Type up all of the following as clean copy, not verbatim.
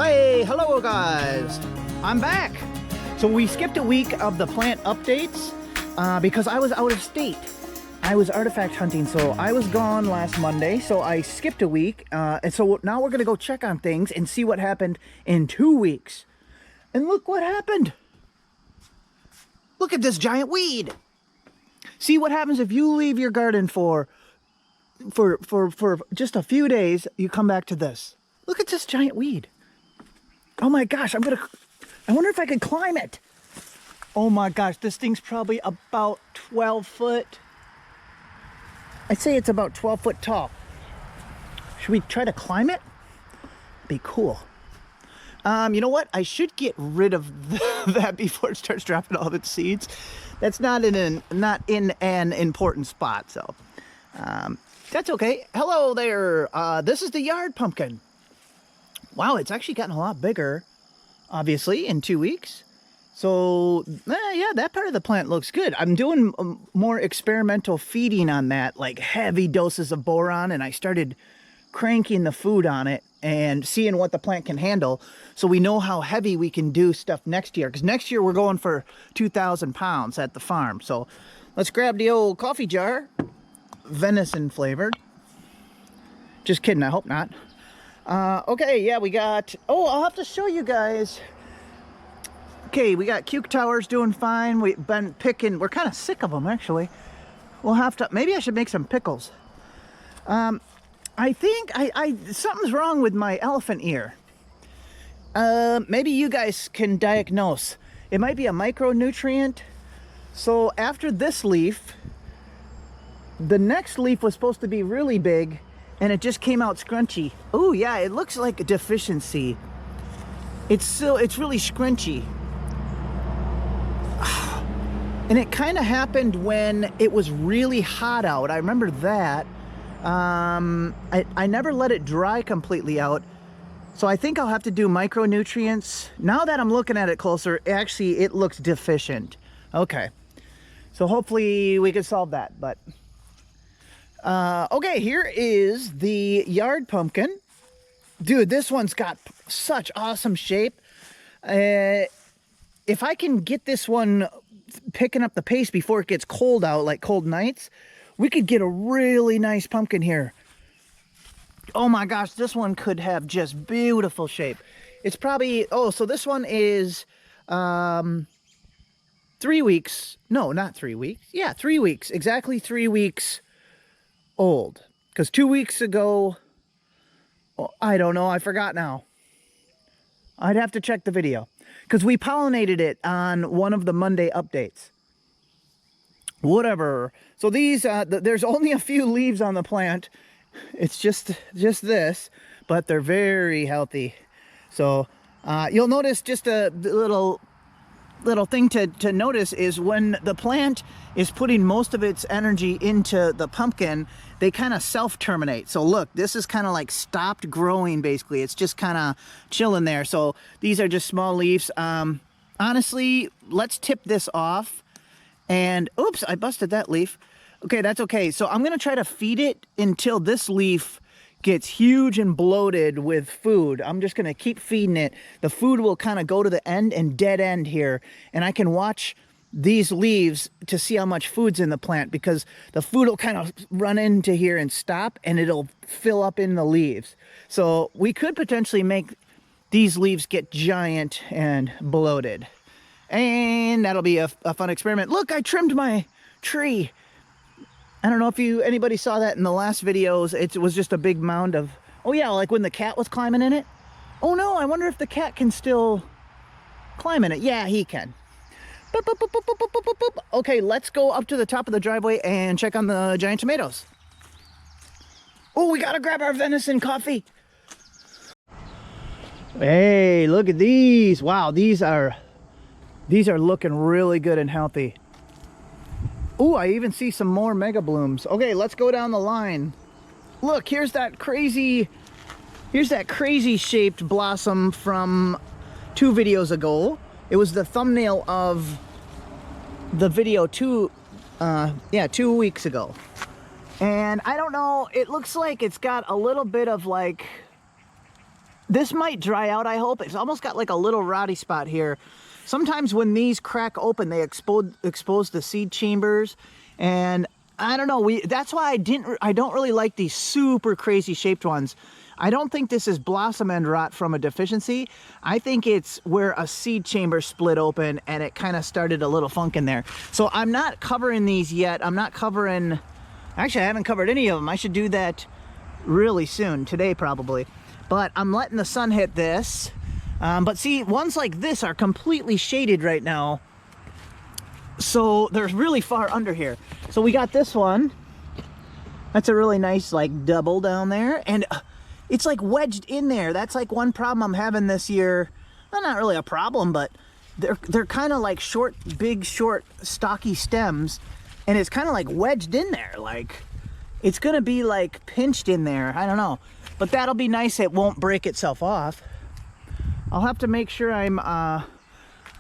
Hey, hello guys. I'm back. So we skipped a week of the plant updates because I was out of state. I was artifact hunting, so I was gone last Monday, so I skipped a week. And so now we're gonna go check on things and see what happened in 2 weeks. And look what happened. Look at this giant weed. See what happens if you leave your garden for just a few days, you come back to this. Look at this giant weed. Oh my gosh, I wonder if I could climb it. Oh my gosh, this thing's probably about 12 foot. I'd say it's about 12 foot tall. Should we try to climb it? Be cool. You know what? I should get rid of that before it starts dropping all of its seeds. That's not in an important spot, so that's okay. Hello there. This is the yard pumpkin. Wow, it's actually gotten a lot bigger, obviously, in 2 weeks. So, yeah, that part of the plant looks good. I'm doing more experimental feeding on that, like heavy doses of boron, and I started cranking the food on it and seeing what the plant can handle, so we know how heavy we can do stuff next year. Because next year we're going for 2,000 pounds at the farm. So let's grab the old coffee jar, venison flavored. Just kidding, I hope not. Okay, yeah, we got, I'll have to show you guys. Okay, we got cuke towers doing fine. We've been picking, we're kind of sick of them actually. We'll have to, maybe I should make some pickles. I think something's wrong with my elephant ear. Maybe you guys can diagnose. It might be a micronutrient. So after this leaf, the next leaf was supposed to be really big, and it just came out scrunchy. Oh yeah, it looks like a deficiency. It's really scrunchy. And it kind of happened when it was really hot out. I remember that. I never let it dry completely out. So I think I'll have to do micronutrients. Now that I'm looking at it closer, actually it looks deficient. Okay. So hopefully we can solve that, but okay, here is the yard pumpkin. Dude, this one's got such awesome shape. If I can get this one picking up the pace before it gets cold out, like cold nights, we could get a really nice pumpkin here. Oh my gosh, this one could have just beautiful shape. It's probably, so this one is 3 weeks. No, not 3 weeks. Yeah, 3 weeks. Exactly 3 weeks old. Because 2 weeks ago, I don't know, I forgot now. I'd have to check the video. Because we pollinated it on one of the Monday updates. Whatever. So these, there's only a few leaves on the plant. It's just this, but they're very healthy. So you'll notice just a little thing to notice is when the plant is putting most of its energy into the pumpkin, they kind of self-terminate. So look, this is kind of like stopped growing basically. It's just kind of chilling there. So these are just small leaves. Honestly, let's tip this off. And oops, I busted that leaf. Okay, that's okay. So I'm gonna try to feed it until this leaf gets huge and bloated with food. I'm just gonna keep feeding it. The food will kind of go to the end and dead end here. And I can watch these leaves to see how much food's in the plant, because the food will kind of run into here and stop, and it'll fill up in the leaves. So we could potentially make these leaves get giant and bloated. And that'll be a fun experiment. Look, I trimmed my tree. I don't know if anybody saw that in the last videos. It was just a big mound of, oh yeah, like when the cat was climbing in it. Oh no, I wonder if the cat can still climb in it. Yeah, he can. Boop, boop, boop, boop, boop, boop, boop, boop. Okay, let's go up to the top of the driveway and check on the giant tomatoes. Oh, we gotta grab our venison coffee. Hey, look at these. Wow, these are looking really good and healthy. Oh, I even see some more mega blooms. Okay, let's go down the line. Look, here's that crazy shaped blossom from 2 videos ago. It was the thumbnail of the video 2 weeks ago. And I don't know, it looks like it's got a little bit of like This might dry out, I hope. It's almost got like a little rotty spot here. Sometimes when these crack open, they expose the seed chambers, and I don't know. That's why I don't really like these super crazy shaped ones. I don't think this is blossom end rot from a deficiency. I think it's where a seed chamber split open and it kind of started a little funk in there. So I'm not covering these yet. I'm not covering, actually I haven't covered any of them. I should do that really soon, today probably. But I'm letting the sun hit this. But see, ones like this are completely shaded right now. So they're really far under here. So we got this one. That's a really nice like double down there. And it's like wedged in there. That's like one problem I'm having this year. Well, not really a problem, but they're kind of like short, big, short, stocky stems. And it's kind of like wedged in there. Like it's gonna be like pinched in there. I don't know. But that'll be nice. It won't break itself off. I'll have to make sure I'm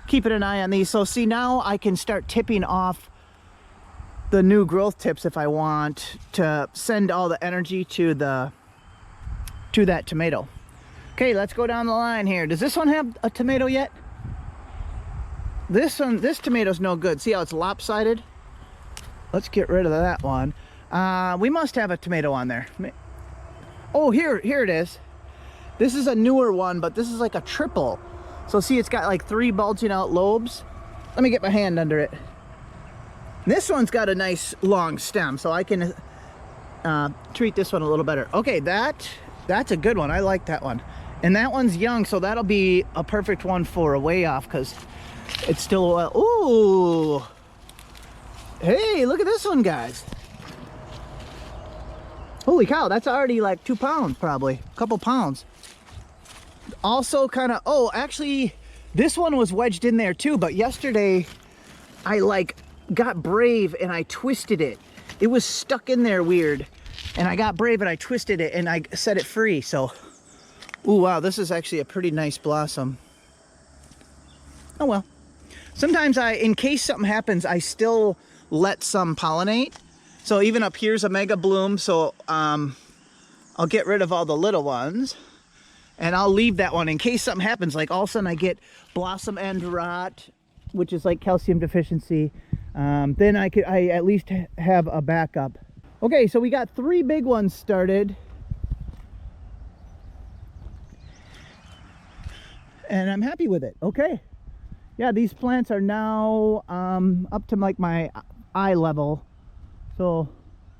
keeping an eye on these. So see, now I can start tipping off the new growth tips if I want to send all the energy to that tomato. Okay, let's go down the line here. Does this one have a tomato yet? This tomato's no good. See how it's lopsided? Let's get rid of that one. We must have a tomato on there. Oh, here it is. This is a newer one, but this is like a triple. So see, it's got like 3 bulging out lobes. Let me get my hand under it. This one's got a nice long stem, so I can treat this one a little better. Okay, that's a good one. I like that one. And that one's young, so that'll be a perfect one for a way off because it's still a while. Ooh. Hey, look at this one, guys. Holy cow, that's already like 2 pounds probably. A couple pounds. Also kind of, oh, actually, this one was wedged in there too, but yesterday I like got brave and I twisted it. It was stuck in there weird. And I got brave and I twisted it and I set it free. So, ooh, wow, this is actually a pretty nice blossom. Oh well. Sometimes in case something happens, I still let some pollinate. So even up here's a mega bloom. So I'll get rid of all the little ones. And I'll leave that one in case something happens. Like all of a sudden I get blossom end rot, which is like calcium deficiency. Then I at least have a backup. Okay, so we got 3 big ones started. And I'm happy with it. Okay. Yeah, these plants are now up to like my eye level. So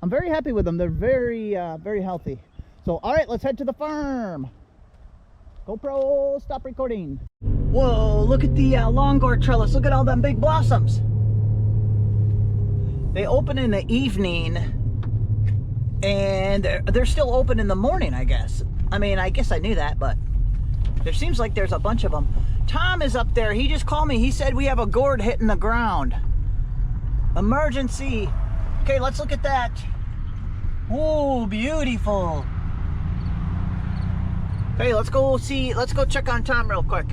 I'm very happy with them. They're very, very healthy. So, all right, let's head to the farm. GoPro, stop recording. Whoa, look at the long gourd trellis. Look at all them big blossoms. They open in the evening and they're still open in the morning, I guess. I mean, I guess I knew that, but there seems like there's a bunch of them. Tom is up there. He just called me. He said we have a gourd hitting the ground. Emergency. Okay, let's look at that. Oh, beautiful. Okay, let's go check on Tom real quick.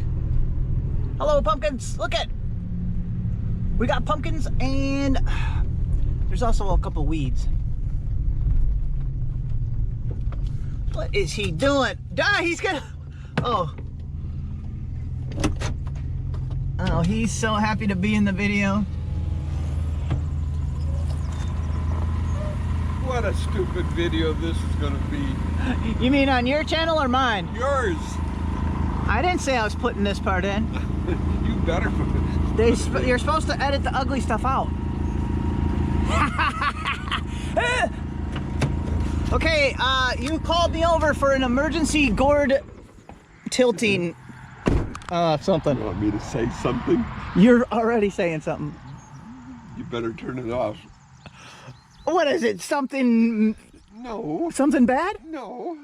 Hello, pumpkins. Look at. We got pumpkins and there's also a couple weeds. What is he doing? He's gonna. Oh. Oh, he's so happy to be in the video. What a stupid video this is going to be. You mean on your channel or mine? Yours. I didn't say I was putting this part in. You better put it. You're supposed to edit the ugly stuff out. Okay, you called me over for an emergency gourd tilting something. You want me to say something? You're already saying something. You better turn it off. What is it? Something? No. Something bad? No.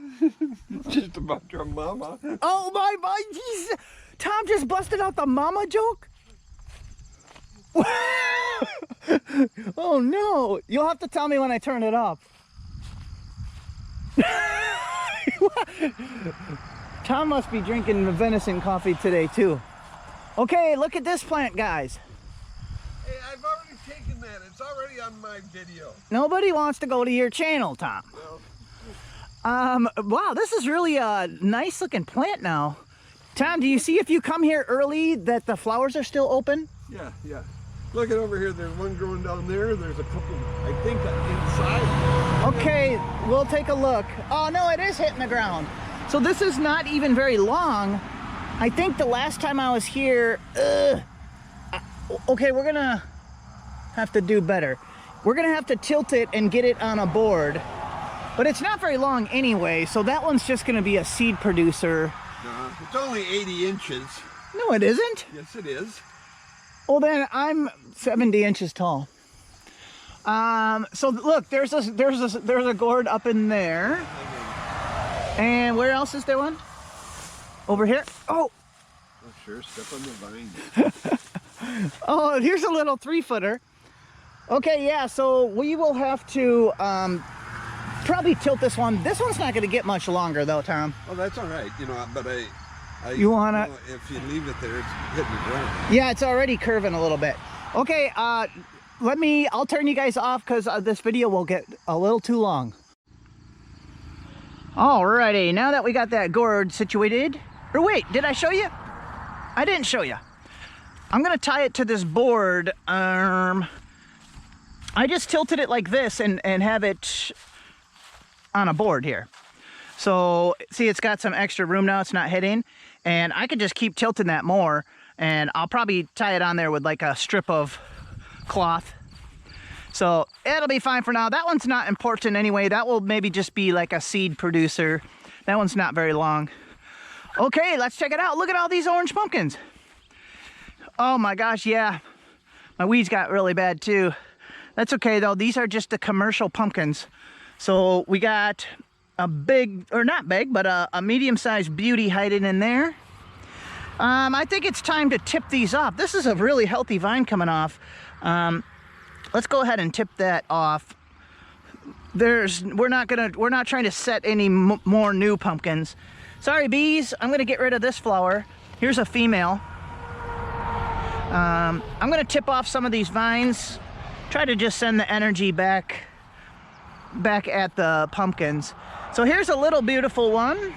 Just about your mama. Oh my, Jesus. Tom just busted out the mama joke? Oh no. You'll have to tell me when I turn it off. Tom must be drinking venison coffee today too. Okay, look at this plant, guys. Hey, I've already taken that. It's already on my video. Nobody wants to go to your channel, Tom. Wow, this is really a nice looking plant now. Tom, do you see if you come here early that the flowers are still open? Yeah, yeah. Look at over here. There's one growing down there. There's a couple, I think, inside. Okay, we'll take a look. Oh no, it is hitting the ground. So this is not even very long. I think the last time I was here, okay, we're gonna have to do better. We're gonna have to tilt it and get it on a board. But it's not very long anyway, so that one's just gonna be a seed producer. It's only 80 inches. No, it isn't. Yes, it is. Well, then I'm 70 inches tall. So look, there's a gourd up in there. And where else is there one? Over here. Oh. Oh, sure. Step on the vine. Oh, here's a little 3-footer. Okay, yeah. So we will have to probably tilt this one. This one's not going to get much longer, though, Tom. Oh, that's all right. You know, but you wanna? If you leave it there, it's hitting the ground. Yeah, it's already curving a little bit. Okay, I'll turn you guys off because this video will get a little too long. Alrighty, now that we got that gourd situated, or wait, did I show you? I didn't show you. I'm gonna tie it to this board. I just tilted it like this and have it on a board here. So see, it's got some extra room now, it's not hitting, and I could just keep tilting that more, and I'll probably tie it on there with like a strip of cloth. So it'll be fine for now. That one's not important anyway. That will maybe just be like a seed producer. That one's not very long. Okay, let's check it out. Look at all these orange pumpkins. Oh my gosh, yeah. My weeds got really bad too. That's okay though. These are just the commercial pumpkins. So we got a big, or not big, but a medium-sized beauty hiding in there. I think it's time to tip these off. This is a really healthy vine coming off. Let's go ahead and tip that off. We're not trying to set any more new pumpkins. Sorry, bees. I'm gonna get rid of this flower. Here's a female. I'm gonna tip off some of these vines. Try to just send the energy back at the pumpkins. So here's a little beautiful one.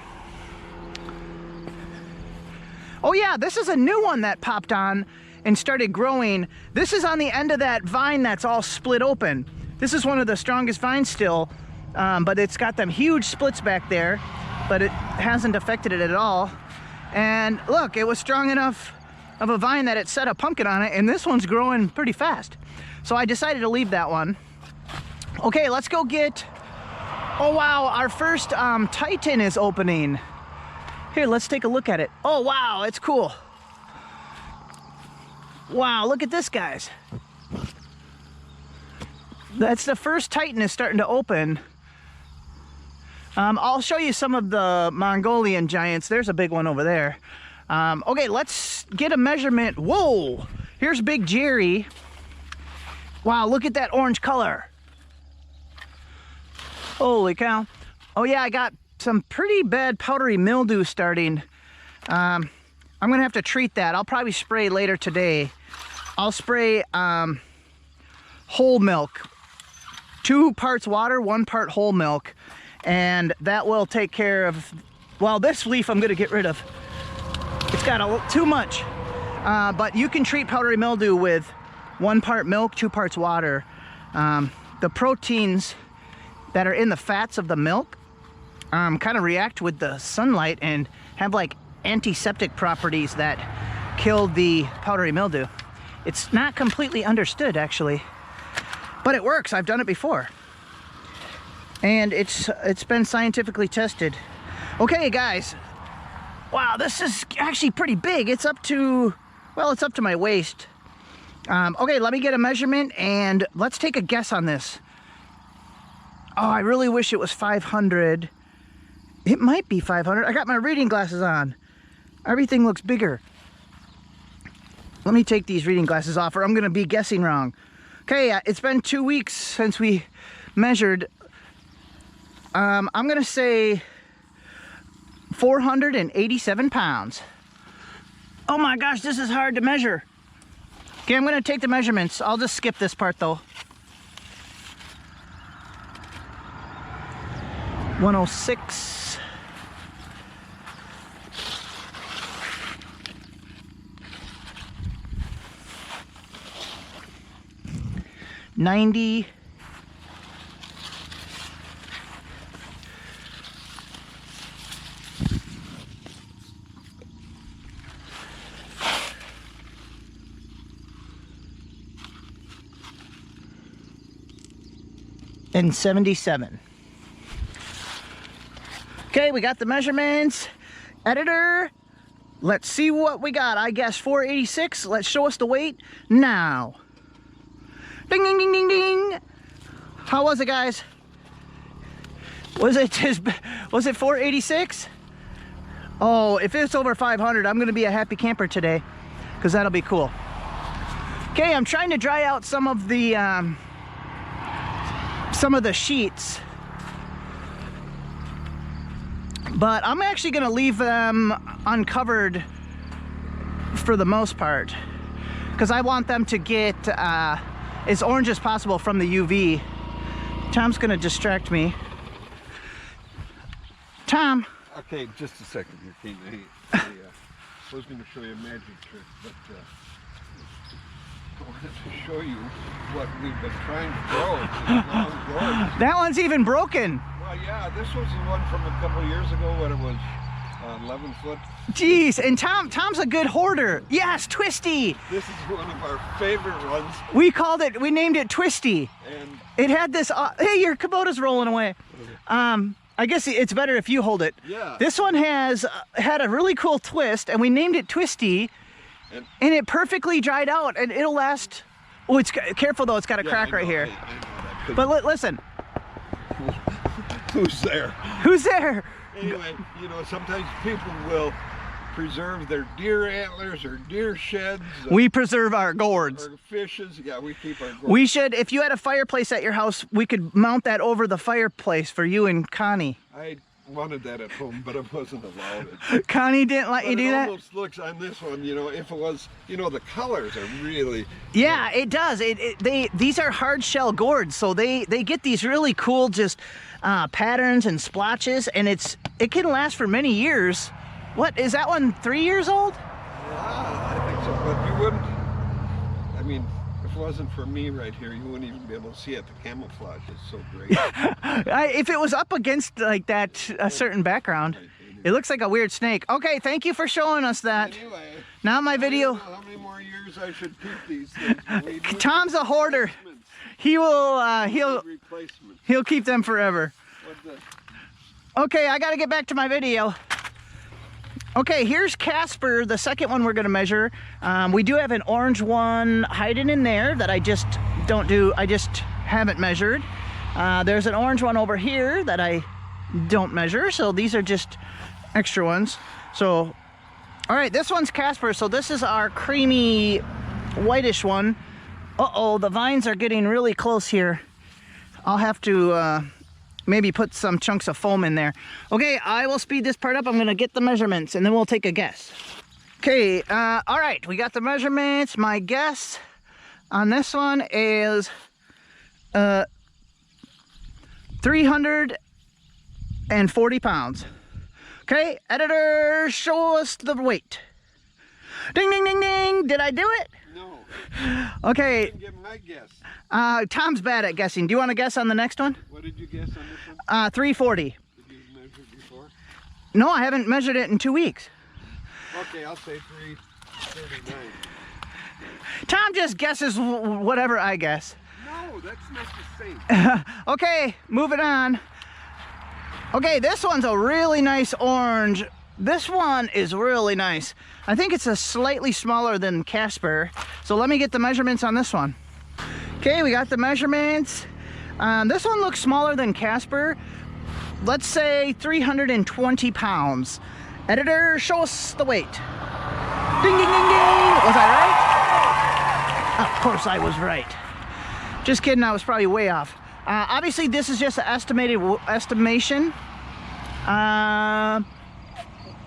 Oh yeah, this is a new one that popped on and started growing. This is on the end of that vine that's all split open. This is one of the strongest vines still, but it's got them huge splits back there, but it hasn't affected it at all. And look, it was strong enough of a vine that it set a pumpkin on it, and this one's growing pretty fast. So I decided to leave that one. Okay, let's go get, oh wow, our first Titan is opening. Here, let's take a look at it. Oh wow, it's cool. Wow, look at this, guys. That's the first Titan is starting to open. I'll show you some of the Mongolian giants. There's a big one over there. Okay, let's get a measurement. Whoa, here's Big Jerry. Wow, look at that orange color. Holy cow. Oh yeah, I got some pretty bad powdery mildew starting. I'm gonna have to treat that. I'll probably spray later today. I'll spray whole milk. 2 parts water, 1 part whole milk. And that will take care of, well, this leaf I'm gonna get rid of. It's got too much. But you can treat powdery mildew with 1 part milk, 2 parts water. The proteins that are in the fats of the milk kind of react with the sunlight and have like antiseptic properties that kill the powdery mildew. It's not completely understood actually, but it works. I've done it before. And it's been scientifically tested. Okay guys, wow, this is actually pretty big. It's up to, well, it's up to my waist. Okay, let me get a measurement and let's take a guess on this. Oh, I really wish it was 500. It might be 500. I got my reading glasses on. Everything looks bigger. Let me take these reading glasses off or I'm gonna be guessing wrong. Okay, it's been 2 weeks since we measured. I'm gonna say 487 pounds. Oh my gosh, this is hard to measure. Okay, I'm gonna take the measurements. I'll just skip this part though. 106. $90. And 77. Okay, we got the measurements. Editor, let's see what we got. I guess 486. Let's show us the weight now. Ding, ding, ding, ding, ding. How was it, guys? Was it 486? Oh, if it's over 500, I'm gonna be a happy camper today, because that'll be cool. Okay, I'm trying to dry out some of the sheets, but I'm actually gonna leave them uncovered for the most part, because I want them to get as orange as possible from the UV. Tom's gonna distract me. Tom. Okay, just a second here, King. I was going to show you a magic trick, but I wanted to show you what we've been trying to grow. That one's even broken. Well, yeah, this was the one from a couple years ago when it was 11 foot. Jeez, and Tom's a good hoarder. Yes, Twisty. This is one of our favorite ones. We named it Twisty. And it had this, hey, your Kubota's rolling away. I guess it's better if you hold it. Yeah. This one has had a really cool twist, and we named it Twisty, and it perfectly dried out, and it'll last. Oh, it's careful though; it's got a crack right here. I know but listen. Who's there? Who's there? Anyway, you know, sometimes people will preserve their deer antlers or deer sheds. We preserve our gourds. Or fishes. Yeah, we keep our gourds. We should, if you had a fireplace at your house, we could mount that over the fireplace for you and Connie. I wanted that at home, but I wasn't allowed. Connie didn't let you do that? It almost looks on this one, you know, if it was, you know, the colors are really... Yeah, it does. These are hard shell gourds, so they get these really cool just patterns and splotches, and it can last for many years. What, is that one 3 years old? Yeah, I think so, but you wouldn't, I mean, if it wasn't for me right here, you wouldn't even be able to see it. The camouflage is so great. If it was up against like that, a certain background, it looks like a weird snake. Okay, thank you for showing us that. Anyway, now my video. I don't know how many more years I should keep these things. Tom's a hoarder. He will, he'll keep them forever. Okay, I gotta get back to my video. Okay, here's Casper, the second one we're gonna measure. We do have an orange one hiding in there that I just haven't measured. There's an orange one over here that I don't measure, so these are just extra ones. So, all right, this one's Casper, so this is our creamy whitish one. Uh-oh, the vines are getting really close here. I'll have to maybe put some chunks of foam in there. Okay, I will speed this part up. I'm gonna get the measurements and then we'll take a guess. Okay, all right, we got the measurements. My guess on this one is 340 pounds. Okay, editor, show us the weight. Ding, ding, ding, ding. Did I do it? No. Okay. I didn't give my guess. Tom's bad at guessing. Do you want to guess on the next one? What did you guess on this one? 340. Did you measure it before? No, I haven't measured it in 2 weeks. Okay, I'll say 339. Tom just guesses whatever I guess. No, that's not the same. Okay, moving on. Okay, this one's a really nice orange. This one is really nice. I think it's a slightly smaller than Casper. So let me get the measurements on this one. Okay, we got the measurements. This one looks smaller than Casper. Let's say 320 pounds. Editor, show us the weight. Ding, ding, ding, ding. Was I right? Of course I was right. Just kidding, I was probably way off. Obviously, this is just an estimated estimation.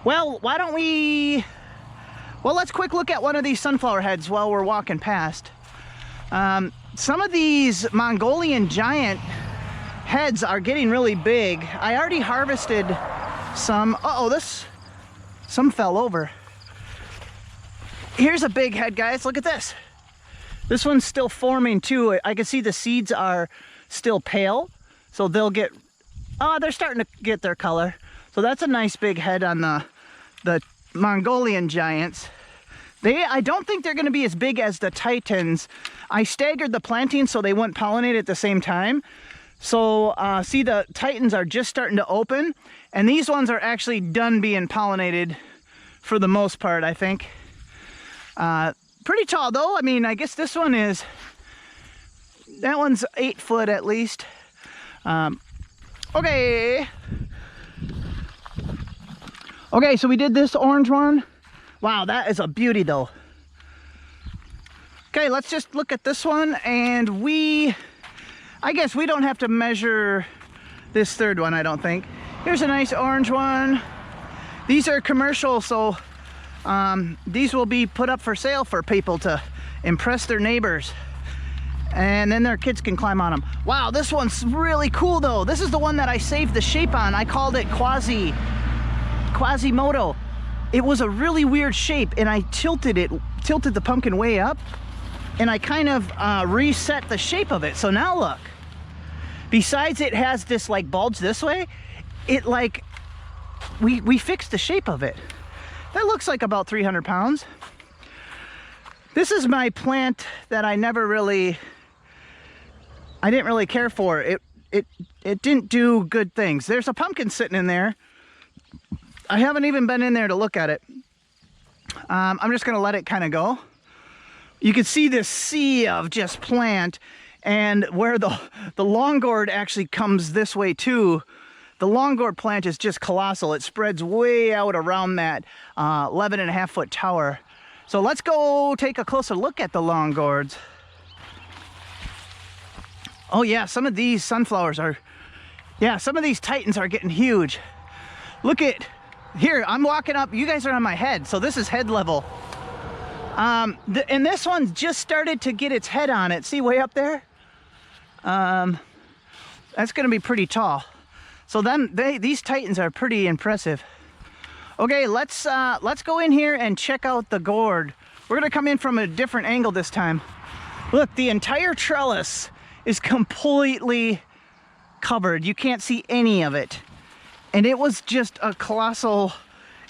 Well, why don't we... Well, let's quick look at one of these sunflower heads while we're walking past. Some of these Mongolian giant heads are getting really big. I already harvested some. Some fell over. Here's a big head, guys. Look at this. This one's still forming too. I can see the seeds are still pale, so they'll get, they're starting to get their color. So that's a nice big head on the Mongolian giants. I don't think they're gonna be as big as the Titans. I staggered the planting so they wouldn't pollinate at the same time. So see, the Titans are just starting to open, and these ones are actually done being pollinated for the most part, I think. Pretty tall though. I mean, I guess this one is, that one's 8 foot at least. Okay. Okay, so we did this orange one. Wow, that is a beauty though. Okay, let's just look at this one, and I guess we don't have to measure this third one, I don't think. Here's a nice orange one. These are commercial, so these will be put up for sale for people to impress their neighbors, and then their kids can climb on them. Wow, this one's really cool though. This is the one that I saved the shape on. I called it Quasimodo. It was a really weird shape, and I tilted the pumpkin way up, and I kind of reset the shape of it. So now look, besides it has this like bulge this way, it like, we fixed the shape of it. That looks like about 300 pounds. This is my plant that I didn't really care for. It didn't do good things. There's a pumpkin sitting in there. I haven't even been in there to look at it. I'm just gonna let it kind of go. You can see this sea of just plant, and where the long gourd actually comes this way too. The long gourd plant is just colossal. It spreads way out around that 11.5 foot tower. So let's go take a closer look at the long gourds. Oh yeah, some of these sunflowers are, some of these Titans are getting huge. Look at, here, I'm walking up, you guys are on my head, so this is head level. And this one just started to get its head on it. See way up there? That's gonna be pretty tall. So then these Titans are pretty impressive. Okay, let's go in here and check out the gourd. We're gonna come in from a different angle this time. Look, the entire trellis is completely covered. You can't see any of it. And it was just a colossal,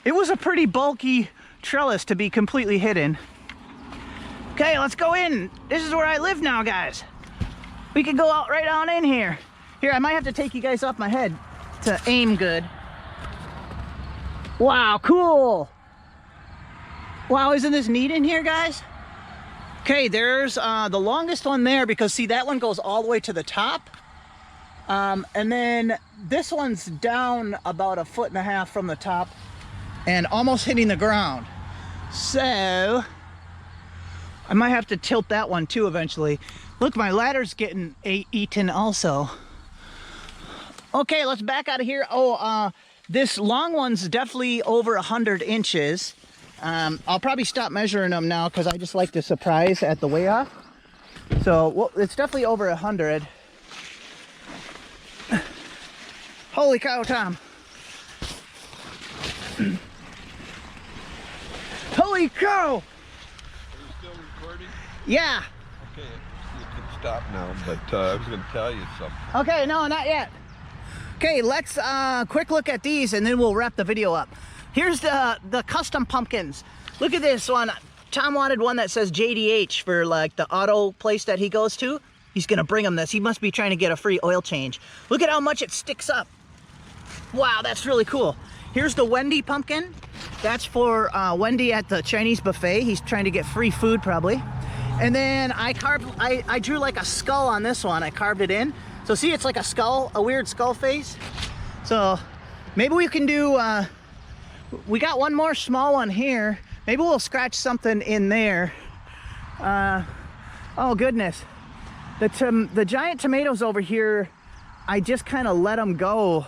it was a pretty bulky trellis to be completely hidden. Okay, let's go in. This is where I live now, guys. We can go out right on in here. Here, I might have to take you guys off my head to aim good. Wow, cool. Wow, isn't this neat in here, guys? Okay, there's the longest one there, because see, that one goes all the way to the top. And then this one's down about 1.5 foot from the top and almost hitting the ground. So I might have to tilt that one too eventually. Look, my ladder's getting eaten also. Okay, let's back out of here. This long one's definitely over 100 inches. I'll probably stop measuring them now because I just like to surprise at the weigh off. So well, it's definitely over 100. Holy cow, Tom. Holy cow! Are you still recording? Yeah. Okay, you can stop now, but I was going to tell you something. Okay, no, not yet. Okay, let's quick look at these and then we'll wrap the video up. Here's the custom pumpkins. Look at this one. Tom wanted one that says JDH for like the auto place that he goes to. He's gonna bring him this. He must be trying to get a free oil change. Look at how much it sticks up. Wow, that's really cool. Here's the Wendy pumpkin. That's for Wendy at the Chinese buffet. He's trying to get free food probably. And then I drew like a skull on this one. I carved it in. So see, it's like a skull, a weird skull face. So maybe we can do, we got one more small one here. Maybe we'll scratch something in there. Oh goodness. The giant tomatoes over here, I just kind of let them go.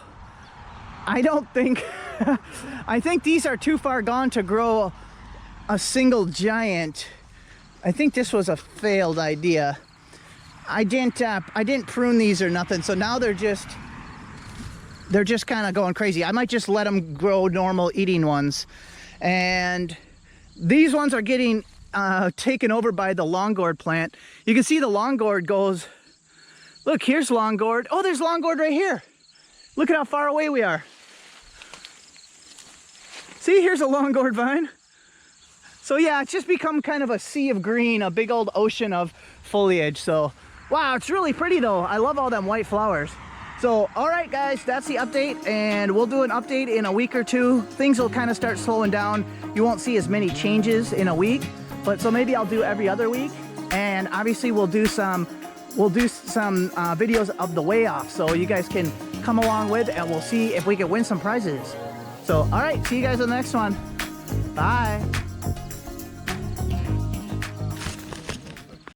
I don't think, I think these are too far gone to grow a single giant. I think this was a failed idea. I didn't prune these or nothing, so now they're just kind of going crazy. I might just let them grow normal eating ones. And these ones are getting taken over by the long gourd plant. You can see the long gourd goes, look, here's long gourd. Oh, there's long gourd right here. Look at how far away we are. See, here's a long gourd vine. So yeah, it's just become kind of a sea of green, a big old ocean of foliage. So, wow, it's really pretty though. I love all them white flowers. So, all right guys, that's the update, and we'll do an update in a week or two. Things will kind of start slowing down. You won't see as many changes in a week, but so maybe I'll do every other week. And obviously we'll do some videos of the weigh off, so you guys can come along with, and we'll see if we can win some prizes. So, all right, see you guys on the next one. Bye.